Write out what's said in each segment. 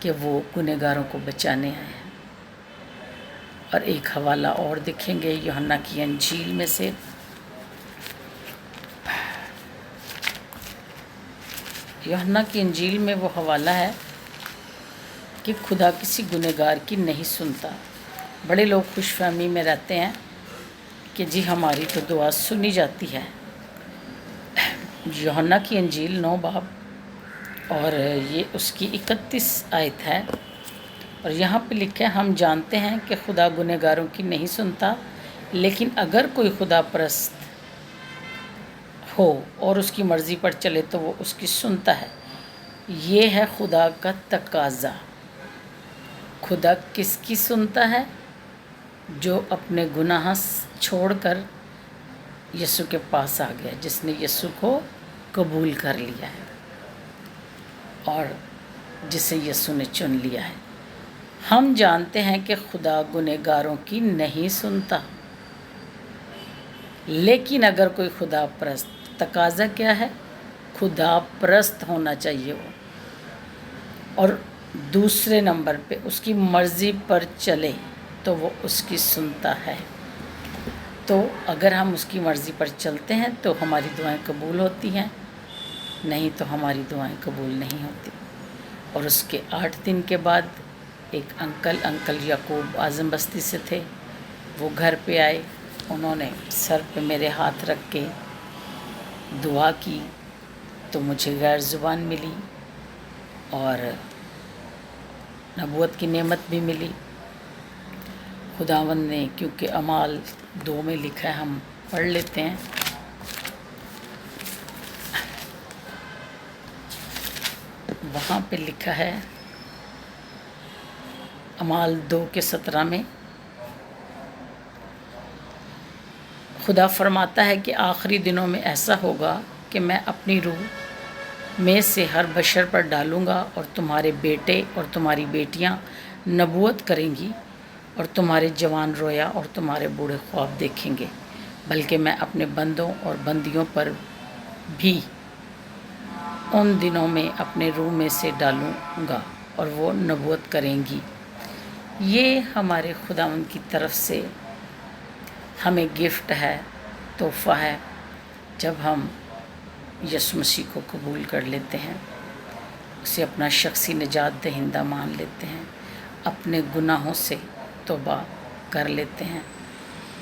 کہ وہ گنہگاروں کو بچانے آئے ہیں۔ اور ایک حوالہ اور دیکھیں گے یوحنا کی انجیل میں سے، یوحنا کی انجیل میں وہ حوالہ ہے کہ خدا کسی گنہگار کی نہیں سنتا۔ بڑے لوگ خوش فہمی میں رہتے ہیں کہ جی ہماری تو دعا سنی جاتی ہے۔ یوحنا کی انجیل 9 باب اور یہ اس کی 31 آیت ہے، اور یہاں پہ لکھا ہے ہم جانتے ہیں کہ خدا گنہگاروں کی نہیں سنتا، لیکن اگر کوئی خدا پرست ہو اور اس کی مرضی پر چلے تو وہ اس کی سنتا ہے۔ یہ ہے خدا کا تقاضا۔ خدا کس کی سنتا ہے؟ جو اپنے گناہ چھوڑ کر یسوع کے پاس آ گیا، جس نے یسوع کو قبول کر لیا ہے اور جسے یسوع نے چن لیا ہے۔ ہم جانتے ہیں کہ خدا گنہگاروں کی نہیں سنتا، لیکن اگر کوئی خدا پرست، تقاضا کیا ہے؟ خدا پرست ہونا چاہیے وہ، اور دوسرے نمبر پہ اس کی مرضی پر چلے تو وہ اس کی سنتا ہے۔ تو اگر ہم اس کی مرضی پر چلتے ہیں تو ہماری دعائیں قبول ہوتی ہیں، نہیں تو ہماری دعائیں قبول نہیں ہوتی۔ اور اس کے 8 دن کے بعد ایک انکل یعقوب اعظم بستی سے تھے، وہ گھر پہ آئے، انہوں نے سر پہ میرے ہاتھ رکھ کے دعا کی تو مجھے غیر زبان ملی اور نبوت کی نعمت بھی ملی۔ خداوند نے، کیونکہ اعمال 2 میں لکھا ہے، ہم پڑھ لیتے ہیں۔ وہاں پہ لکھا ہے اعمال 2 کے 17 میں، خدا فرماتا ہے کہ آخری دنوں میں ایسا ہوگا کہ میں اپنی روح میں سے ہر بشر پر ڈالوں گا، اور تمہارے بیٹے اور تمہاری بیٹیاں نبوت کریں گی، اور تمہارے جوان رویا اور تمہارے بوڑھے خواب دیکھیں گے، بلکہ میں اپنے بندوں اور بندیوں پر بھی ان دنوں میں اپنے روح میں سے ڈالوں گا اور وہ نبوت کریں گی۔ یہ ہمارے خداوند کی طرف سے ہمیں گفٹ ہے، تحفہ ہے، جب ہم یسوع مسیح کو قبول کر لیتے ہیں، اسے اپنا شخصی نجات دہندہ مان لیتے ہیں، اپنے گناہوں سے توبہ کر لیتے ہیں،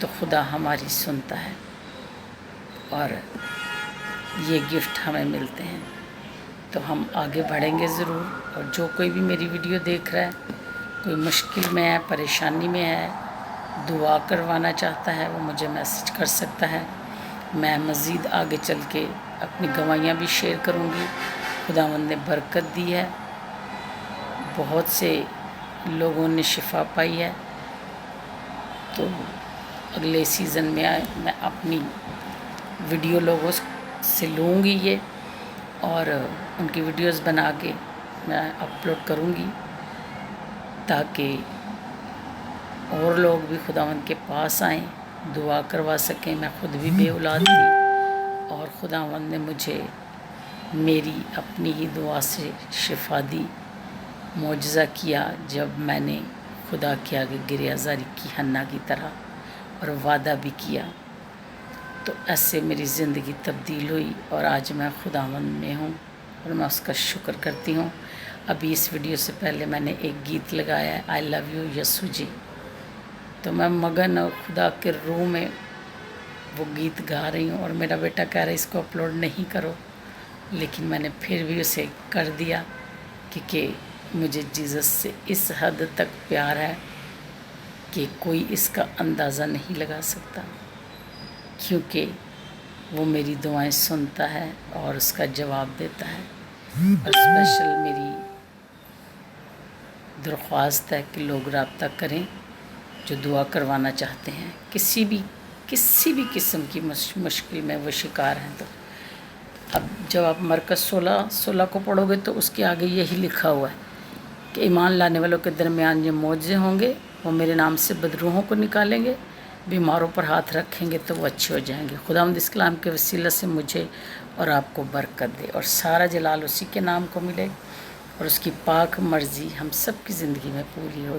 تو خدا ہماری سنتا ہے اور یہ گفٹ ہمیں ملتے ہیں۔ تو ہم آگے بڑھیں گے ضرور، اور جو کوئی بھی میری ویڈیو دیکھ رہا ہے، کوئی مشکل میں ہے، پریشانی میں ہے، دعا کروانا چاہتا ہے، وہ مجھے میسج کر سکتا ہے۔ میں مزید آگے چل کے اپنی گواہیاں بھی شیئر کروں گی۔ خداوند نے برکت دی ہے، بہت سے لوگوں نے شفا پائی ہے، تو اگلے سیزن میں میں اپنی ویڈیو لوگوں سے لوں گی یہ، اور ان کی ویڈیوز بنا کے میں اپلوڈ کروں گی، تاکہ اور لوگ بھی خداوند کے پاس آئیں، دعا کروا سکیں۔ میں خود بھی بے اولاد تھی، اور خداوند نے مجھے میری اپنی ہی دعا سے شفا دی، معجزہ کیا، جب میں نے خدا کے آگے گریہ زاری کی حنا کی طرح، اور وعدہ بھی کیا، تو ایسے میری زندگی تبدیل ہوئی، اور آج میں خداوند میں ہوں اور میں اس کا شکر کرتی ہوں۔ ابھی اس ویڈیو سے پہلے میں نے ایک گیت لگایا ہے، آئی لو یو یسوع جی، تو میں مگن اور خدا کے روح میں وہ گیت گا رہی ہوں، اور میرا بیٹا کہہ رہا ہے اس کو اپلوڈ نہیں کرو، لیکن میں نے پھر بھی اسے کر دیا، کیونکہ مجھے جیزس سے اس حد تک پیار ہے کہ کوئی اس کا اندازہ نہیں لگا سکتا، کیونکہ وہ میری دعائیں سنتا ہے اور اس کا جواب دیتا ہے۔ اور اسپیشل میری درخواست ہے کہ لوگ رابطہ کریں جو دعا کروانا چاہتے ہیں، کسی بھی قسم کی مشکل میں وہ شکار ہیں۔ تو اب جب آپ مرکز 16 کو پڑھو گے تو اس کے آگے یہی لکھا ہوا ہے کہ ایمان لانے والوں کے درمیان یہ معجزے ہوں گے، وہ میرے نام سے بدروحوں کو نکالیں گے، بیماروں پر ہاتھ رکھیں گے تو وہ اچھے ہو جائیں گے۔ خداوند اس کلام کے وسیلہ سے مجھے اور آپ کو برکت دے، اور سارا جلال اسی کے نام کو ملے۔ اور اس کی پاک مرضی ہم سب کی زندگی میں پوری ہو۔